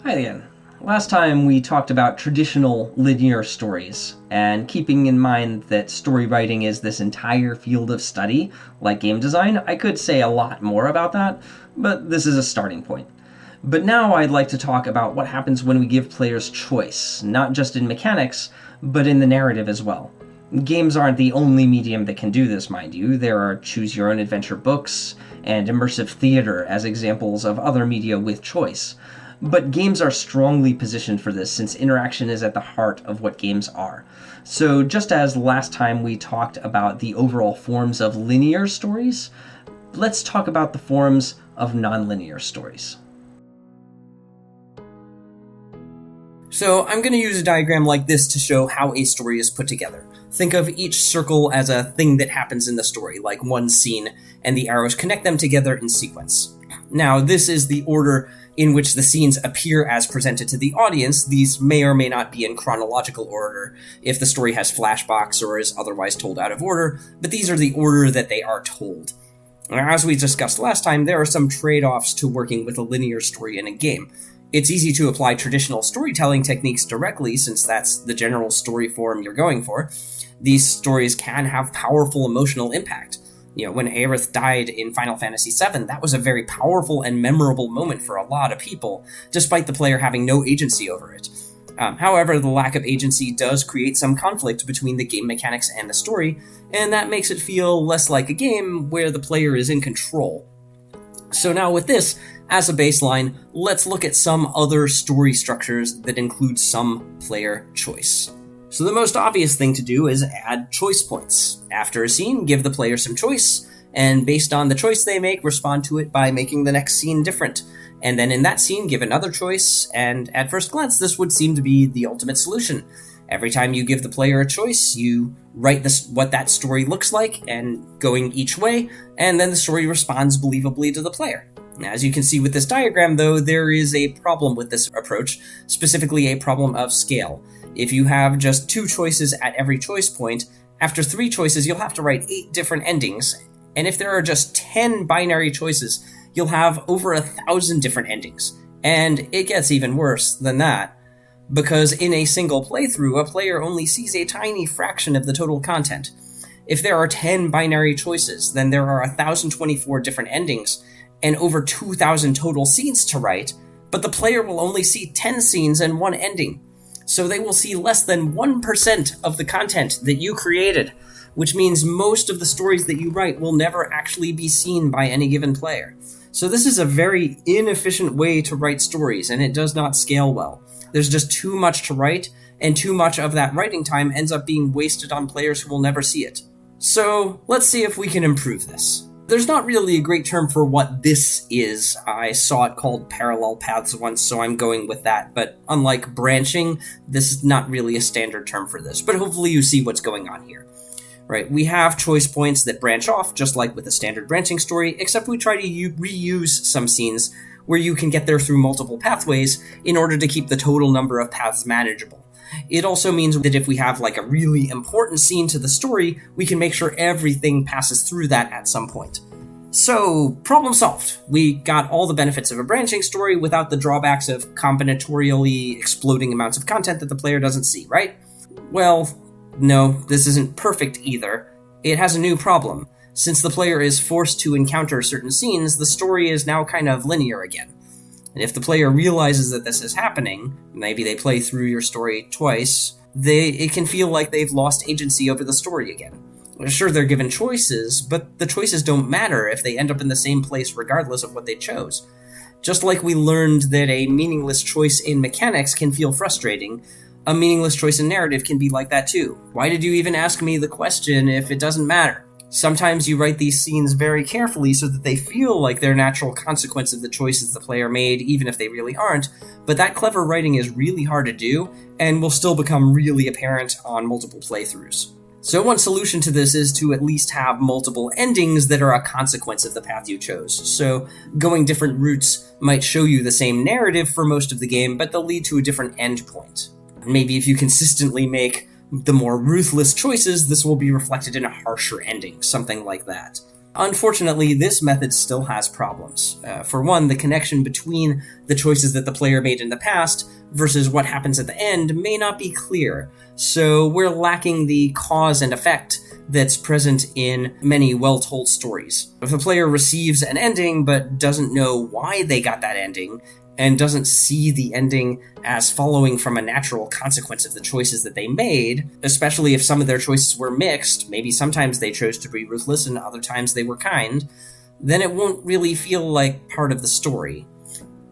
Hi again. Last time we talked about traditional linear stories, and keeping in mind that story writing is this entire field of study, like game design, I could say a lot more about that, but this is a starting point. But now I'd like to talk about what happens when we give players choice, not just in mechanics, but in the narrative as well. Games aren't the only medium that can do this, mind you. There are choose-your-own-adventure books and immersive theater as examples of other media with choice. But games are strongly positioned for this since interaction is at the heart of what games are. So just as last time we talked about the overall forms of linear stories, let's talk about the forms of nonlinear stories. So I'm going to use a diagram like this to show how a story is put together. Think of each circle as a thing that happens in the story, like one scene, and the arrows connect them together in sequence. Now, this is the order in which the scenes appear as presented to the audience. These may or may not be in chronological order if the story has flashbacks or is otherwise told out of order, but these are the order that they are told. Now, as we discussed last time, there are some trade-offs to working with a linear story in a game. It's easy to apply traditional storytelling techniques directly, since that's the general story form you're going for. These stories can have powerful emotional impact. When Aerith died in Final Fantasy VII, that was a very powerful and memorable moment for a lot of people, despite the player having no agency over it. However, the lack of agency does create some conflict between the game mechanics and the story, and that makes it feel less like a game where the player is in control. So now with this as a baseline, let's look at some other story structures that include some player choice. So the most obvious thing to do is add choice points. After a scene, give the player some choice, and based on the choice they make, respond to it by making the next scene different. And then in that scene, give another choice, and at first glance, this would seem to be the ultimate solution. Every time you give the player a choice, you write what that story looks like, and going each way, and then the story responds believably to the player. Now, as you can see with this diagram, though, there is a problem with this approach, specifically a problem of scale. If you have just 2 choices at every choice point, after 3 choices, you'll have to write 8 different endings. And if there are just 10 binary choices, you'll have over 1,000 different endings. And it gets even worse than that, because in a single playthrough, a player only sees a tiny fraction of the total content. If there are 10 binary choices, then there are 1,024 different endings, and over 2,000 total scenes to write, but the player will only see 10 scenes and 1 ending. So they will see less than 1% of the content that you created, which means most of the stories that you write will never actually be seen by any given player. So this is a very inefficient way to write stories, and it does not scale well. There's just too much to write, and too much of that writing time ends up being wasted on players who will never see it. So let's see if we can improve this. There's not really a great term for what this is. I saw it called parallel paths once, so I'm going with that. But unlike branching, this is not really a standard term for this. But hopefully you see what's going on here. Right, we have choice points that branch off, just like with a standard branching story, except we try to reuse some scenes where you can get there through multiple pathways in order to keep the total number of paths manageable. It also means that if we have like a really important scene to the story, we can make sure everything passes through that at some point. So, problem solved. We got all the benefits of a branching story without the drawbacks of combinatorially exploding amounts of content that the player doesn't see, right? Well, no, this isn't perfect either. It has a new problem. Since the player is forced to encounter certain scenes, the story is now kind of linear again. And if the player realizes that this is happening, maybe they play through your story twice, it can feel like they've lost agency over the story again. Sure, they're given choices, but the choices don't matter if they end up in the same place regardless of what they chose. Just like we learned that a meaningless choice in mechanics can feel frustrating, a meaningless choice in narrative can be like that too. Why did you even ask me the question if it doesn't matter? Sometimes you write these scenes very carefully so that they feel like they're natural consequence of the choices the player made, even if they really aren't, but that clever writing is really hard to do, and will still become really apparent on multiple playthroughs. So one solution to this is to at least have multiple endings that are a consequence of the path you chose. So going different routes might show you the same narrative for most of the game, but they'll lead to a different end point. Maybe if you consistently make the more ruthless choices, this will be reflected in a harsher ending, something like that. Unfortunately, this method still has problems. For one, the connection between the choices that the player made in the past versus what happens at the end may not be clear, so we're lacking the cause and effect that's present in many well-told stories. If a player receives an ending but doesn't know why they got that ending, and doesn't see the ending as following from a natural consequence of the choices that they made, especially if some of their choices were mixed, maybe sometimes they chose to be ruthless and other times they were kind, then it won't really feel like part of the story.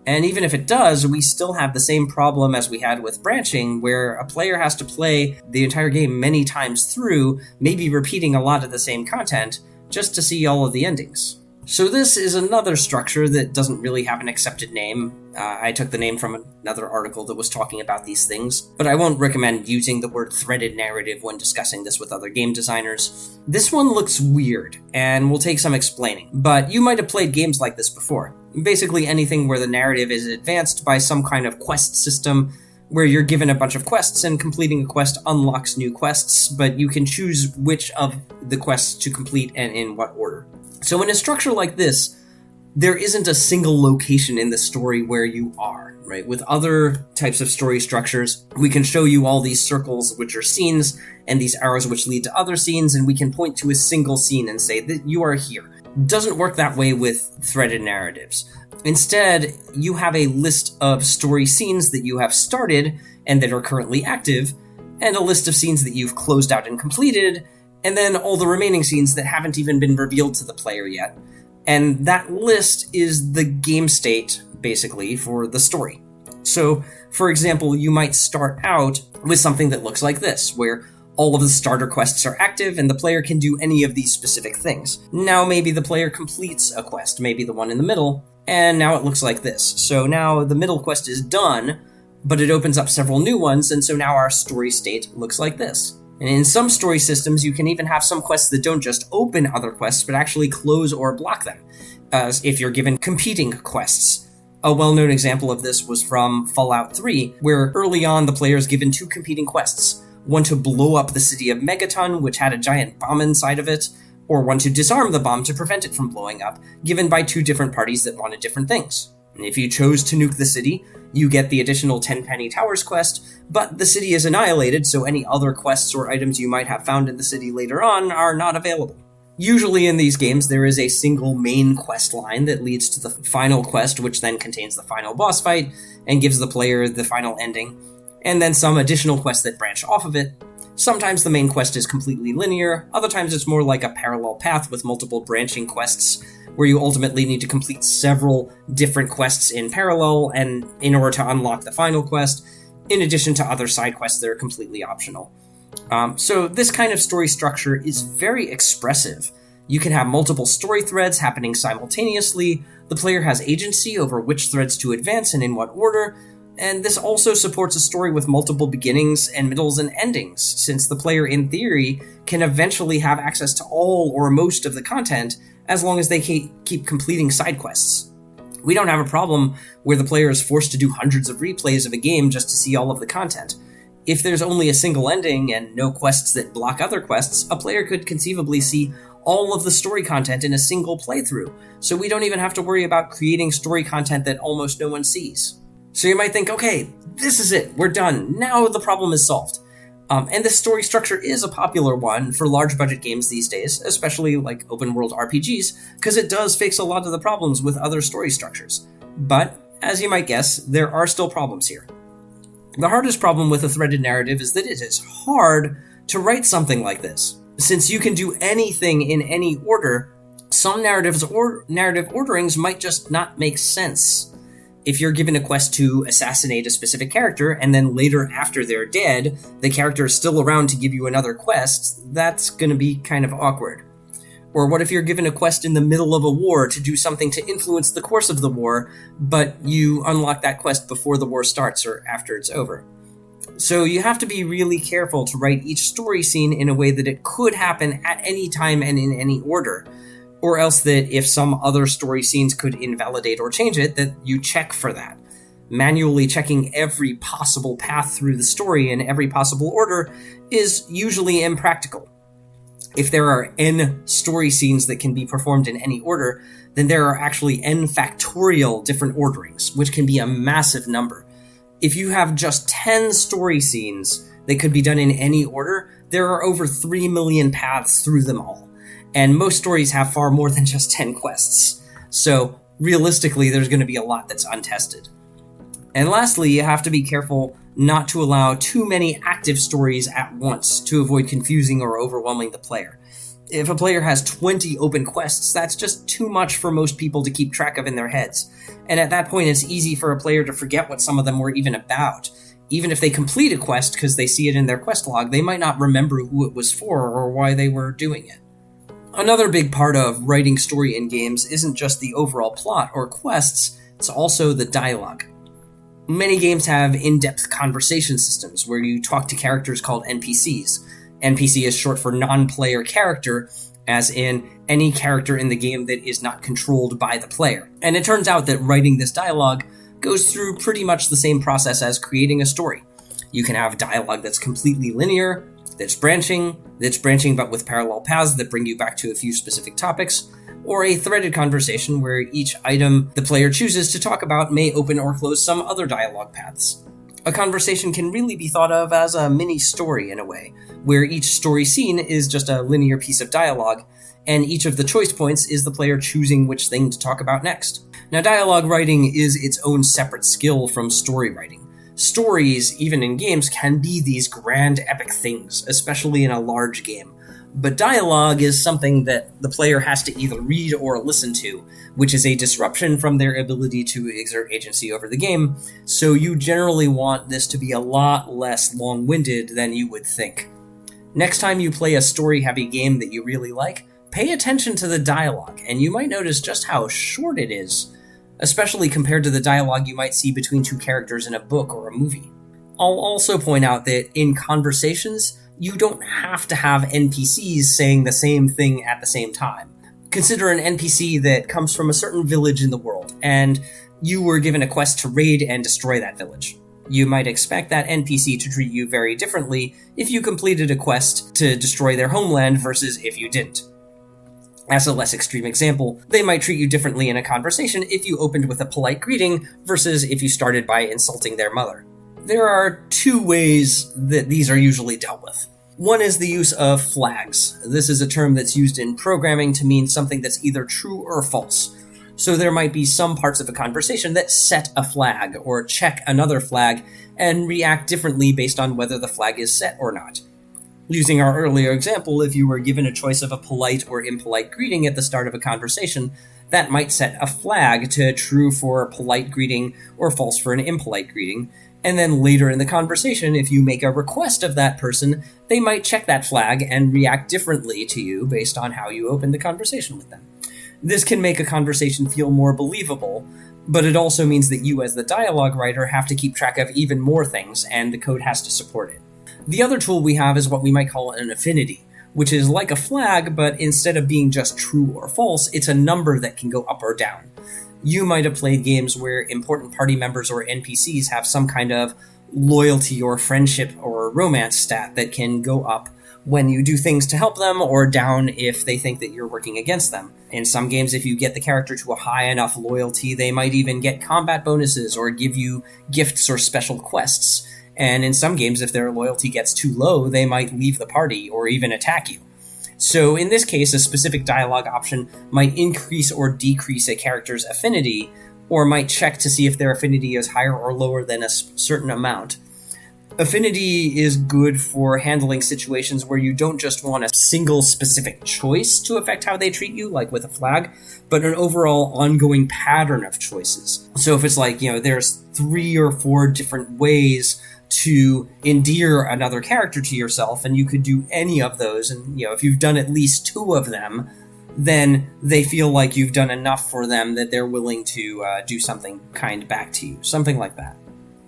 And even if it does, we still have the same problem as we had with branching, where a player has to play the entire game many times through, maybe repeating a lot of the same content, just to see all of the endings. So this is another structure that doesn't really have an accepted name. I took the name from another article that was talking about these things, but I won't recommend using the word threaded narrative when discussing this with other game designers. This one looks weird, and will take some explaining, but you might have played games like this before. Basically anything where the narrative is advanced by some kind of quest system, where you're given a bunch of quests and completing a quest unlocks new quests, but you can choose which of the quests to complete and in what order. So in a structure like this, there isn't a single location in the story where you are, right? With other types of story structures, we can show you all these circles, which are scenes, and these arrows which lead to other scenes, and we can point to a single scene and say that you are here. It doesn't work that way with threaded narratives. Instead, you have a list of story scenes that you have started and that are currently active, and a list of scenes that you've closed out and completed, and then all the remaining scenes that haven't even been revealed to the player yet. And that list is the game state, basically, for the story. So, for example, you might start out with something that looks like this, where all of the starter quests are active and the player can do any of these specific things. Now maybe the player completes a quest, maybe the one in the middle, and now it looks like this. So now the middle quest is done, but it opens up several new ones, and so now our story state looks like this. And in some story systems, you can even have some quests that don't just open other quests, but actually close or block them, if you're given competing quests. A well-known example of this was from Fallout 3, where early on the player is given two competing quests. One to blow up the city of Megaton, which had a giant bomb inside of it, or one to disarm the bomb to prevent it from blowing up, given by two different parties that wanted different things. And if you chose to nuke the city, you get the additional 10 Penny Towers quest, but the city is annihilated, so any other quests or items you might have found in the city later on are not available. Usually in these games, there is a single main quest line that leads to the final quest, which then contains the final boss fight and gives the player the final ending, and then some additional quests that branch off of it. Sometimes the main quest is completely linear, other times it's more like a parallel path with multiple branching quests, where you ultimately need to complete several different quests in parallel and in order to unlock the final quest, in addition to other side quests that are completely optional. So this kind of story structure is very expressive. You can have multiple story threads happening simultaneously, the player has agency over which threads to advance and in what order, and this also supports a story with multiple beginnings and middles and endings, since the player in theory can eventually have access to all or most of the content as long as they keep completing side quests. We don't have a problem where the player is forced to do hundreds of replays of a game just to see all of the content. If there's only a single ending and no quests that block other quests, a player could conceivably see all of the story content in a single playthrough, so we don't even have to worry about creating story content that almost no one sees. So you might think, okay, this is it, we're done, now the problem is solved. And this story structure is a popular one for large budget games these days, especially like open world RPGs, because it does fix a lot of the problems with other story structures. But, as you might guess, there are still problems here. The hardest problem with a threaded narrative is that it is hard to write something like this. Since you can do anything in any order, some narrative orderings might just not make sense. If you're given a quest to assassinate a specific character, and then later after they're dead, the character is still around to give you another quest, that's gonna be kind of awkward. Or what if you're given a quest in the middle of a war to do something to influence the course of the war, but you unlock that quest before the war starts or after it's over? So you have to be really careful to write each story scene in a way that it could happen at any time and in any order, or else that if some other story scenes could invalidate or change it, that you check for that. Manually checking every possible path through the story in every possible order is usually impractical. If there are n story scenes that can be performed in any order, then there are actually n factorial different orderings, which can be a massive number. If you have just 10 story scenes that could be done in any order, there are over 3 million paths through them all. And most stories have far more than just 10 quests. So realistically, there's going to be a lot that's untested. And lastly, you have to be careful not to allow too many active stories at once to avoid confusing or overwhelming the player. If a player has 20 open quests, that's just too much for most people to keep track of in their heads. And at that point, it's easy for a player to forget what some of them were even about. Even if they complete a quest because they see it in their quest log, they might not remember who it was for or why they were doing it. Another big part of writing story in games isn't just the overall plot or quests, it's also the dialogue. Many games have in-depth conversation systems where you talk to characters called NPCs. NPC is short for non-player character, as in any character in the game that is not controlled by the player. And it turns out that writing this dialogue goes through pretty much the same process as creating a story. You can have dialogue that's completely linear, that's branching but with parallel paths that bring you back to a few specific topics, or a threaded conversation where each item the player chooses to talk about may open or close some other dialogue paths. A conversation can really be thought of as a mini story in a way, where each story scene is just a linear piece of dialogue, and each of the choice points is the player choosing which thing to talk about next. Now, dialogue writing is its own separate skill from story writing. Stories, even in games, can be these grand epic things, especially in a large game. But dialogue is something that the player has to either read or listen to, which is a disruption from their ability to exert agency over the game, so you generally want this to be a lot less long-winded than you would think. Next time you play a story-heavy game that you really like, pay attention to the dialogue, and you might notice just how short it is, especially compared to the dialogue you might see between two characters in a book or a movie. I'll also point out that in conversations, you don't have to have NPCs saying the same thing at the same time. Consider an NPC that comes from a certain village in the world, and you were given a quest to raid and destroy that village. You might expect that NPC to treat you very differently if you completed a quest to destroy their homeland versus if you didn't. As a less extreme example, they might treat you differently in a conversation if you opened with a polite greeting versus if you started by insulting their mother. There are two ways that these are usually dealt with. One is the use of flags. This is a term that's used in programming to mean something that's either true or false. So there might be some parts of a conversation that set a flag or check another flag and react differently based on whether the flag is set or not. Using our earlier example, if you were given a choice of a polite or impolite greeting at the start of a conversation, that might set a flag to true for a polite greeting or false for an impolite greeting. And then later in the conversation, if you make a request of that person, they might check that flag and react differently to you based on how you opened the conversation with them. This can make a conversation feel more believable, but it also means that you as the dialogue writer have to keep track of even more things, and the code has to support it. The other tool we have is what we might call an affinity, which is like a flag, but instead of being just true or false, it's a number that can go up or down. You might have played games where important party members or NPCs have some kind of loyalty or friendship or romance stat that can go up when you do things to help them, or down if they think that you're working against them. In some games, if you get the character to a high enough loyalty, they might even get combat bonuses or give you gifts or special quests. And in some games, if their loyalty gets too low, they might leave the party or even attack you. So in this case, a specific dialogue option might increase or decrease a character's affinity, or might check to see if their affinity is higher or lower than a certain amount. Affinity is good for handling situations where you don't just want a single specific choice to affect how they treat you, like with a flag, but an overall ongoing pattern of choices. So if it's like, there's 3 or 4 different ways to endear another character to yourself, and you could do any of those, and if you've done at least 2 of them, then they feel like you've done enough for them that they're willing to do something kind back to you, something like that.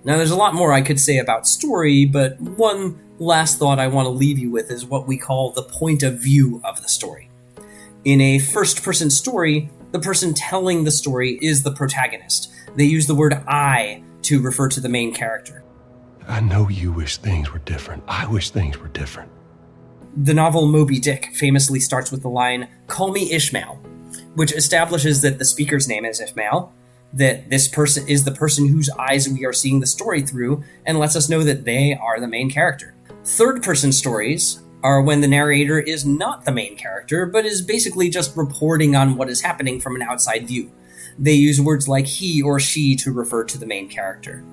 Now, there's a lot more I could say about story, but one last thought I want to leave you with is what we call the point of view of the story. In a first-person story, the person telling the story is the protagonist. They use the word I to refer to the main character. I know you wish things were different. I wish things were different. The novel Moby Dick famously starts with the line, "Call me Ishmael," which establishes that the speaker's name is Ishmael, that this person is the person whose eyes we are seeing the story through, and lets us know that they are the main character. Third-person stories are when the narrator is not the main character, but is basically just reporting on what is happening from an outside view. They use words like he or she to refer to the main character.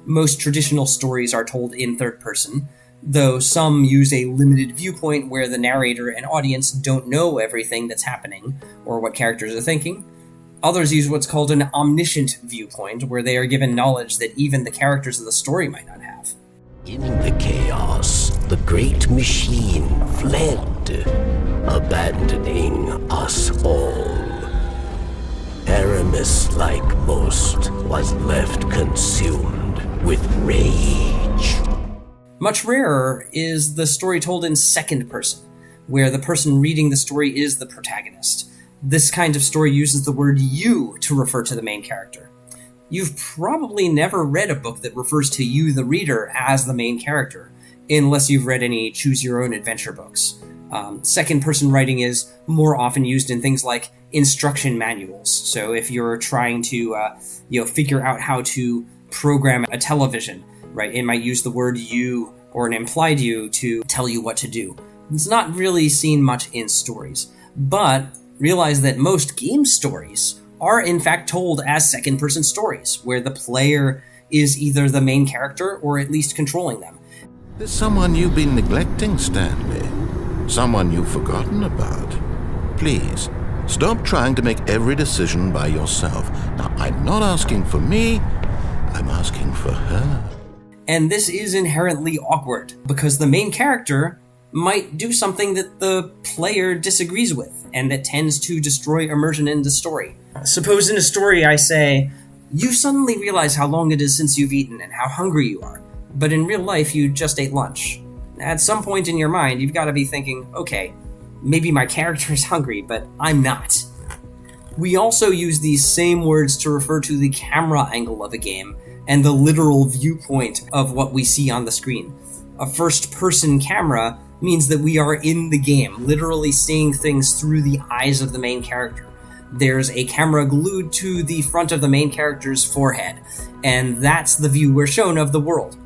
Most traditional stories are told in third person, though some use a limited viewpoint where the narrator and audience don't know everything that's happening or what characters are thinking. Others use what's called an omniscient viewpoint, where they are given knowledge that even the characters of the story might not have. In the chaos, the great machine fled, abandoning us all. Aramis, like most, was left consumed with rage. Much rarer is the story told in second person, where the person reading the story is the protagonist. This kind of story uses the word you to refer to the main character. You've probably never read a book that refers to you, the reader, as the main character, unless you've read any choose-your-own-adventure books. Second-person writing is more often used in things like instruction manuals. So if you're trying to figure out how to program a television, right, it might use the word you or an implied you to tell you what to do. It's not really seen much in stories, but realize that most game stories are in fact told as second-person stories, where the player is either the main character or at least controlling them. There's someone you've been neglecting, Stanley. Someone you've forgotten about. Please, stop trying to make every decision by yourself. Now, I'm not asking for me, I'm asking for her. And this is inherently awkward, because the main character might do something that the player disagrees with, and that tends to destroy immersion in the story. Suppose in a story I say, you suddenly realize how long it is since you've eaten and how hungry you are, but in real life you just ate lunch. At some point in your mind, you've got to be thinking, okay, maybe my character is hungry, but I'm not. We also use these same words to refer to the camera angle of a game and the literal viewpoint of what we see on the screen. A first-person camera means that we are in the game, literally seeing things through the eyes of the main character. There's a camera glued to the front of the main character's forehead, and that's the view we're shown of the world.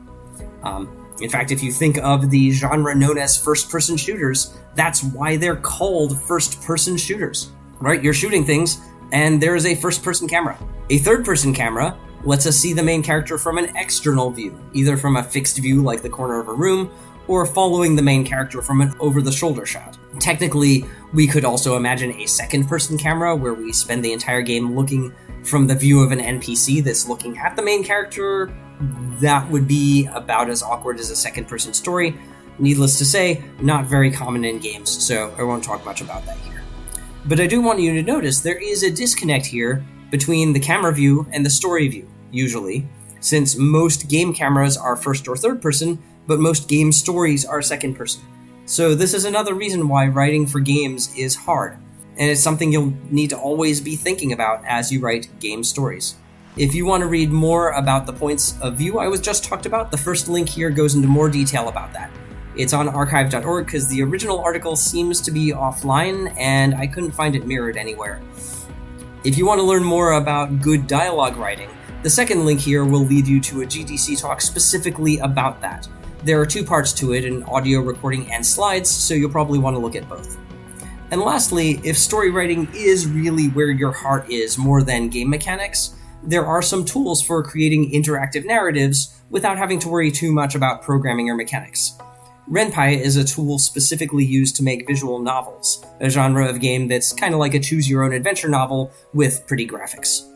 In fact, if you think of the genre known as first-person shooters, that's why they're called first-person shooters, right? You're shooting things, and there is a first-person camera. A third-person camera lets us see the main character from an external view, either from a fixed view like the corner of a room, or following the main character from an over-the-shoulder shot. Technically, we could also imagine a second-person camera where we spend the entire game looking from the view of an NPC that's looking at the main character. That would be about as awkward as a second-person story. Needless to say, not very common in games, so I won't talk much about that here. But I do want you to notice there is a disconnect here between the camera view and the story view, usually, since most game cameras are first or third person, but most game stories are second person. So this is another reason why writing for games is hard, and it's something you'll need to always be thinking about as you write game stories. If you want to read more about the points of view I was just talked about, the first link here goes into more detail about that. It's on archive.org because the original article seems to be offline and I couldn't find it mirrored anywhere. If you want to learn more about good dialogue writing, the second link here will lead you to a GDC talk specifically about that. There are two parts to it, an audio recording and slides, so you'll probably want to look at both. And lastly, if story writing is really where your heart is more than game mechanics, there are some tools for creating interactive narratives without having to worry too much about programming or mechanics. Ren'Py is a tool specifically used to make visual novels, a genre of game that's kind of like a choose-your-own-adventure novel with pretty graphics.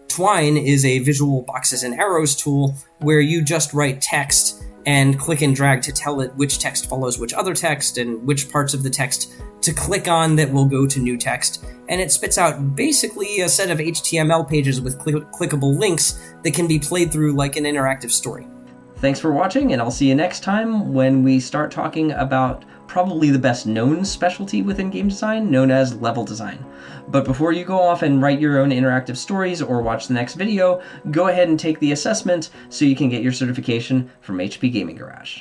Twine is a visual boxes and arrows tool where you just write text and click and drag to tell it which text follows which other text and which parts of the text to click on that will go to new text, and it spits out basically a set of HTML pages with clickable links that can be played through like an interactive story. Thanks for watching, and I'll see you next time when we start talking about probably the best known specialty within game design, known as level design. But before you go off and write your own interactive stories or watch the next video, go ahead and take the assessment so you can get your certification from HP Gaming Garage.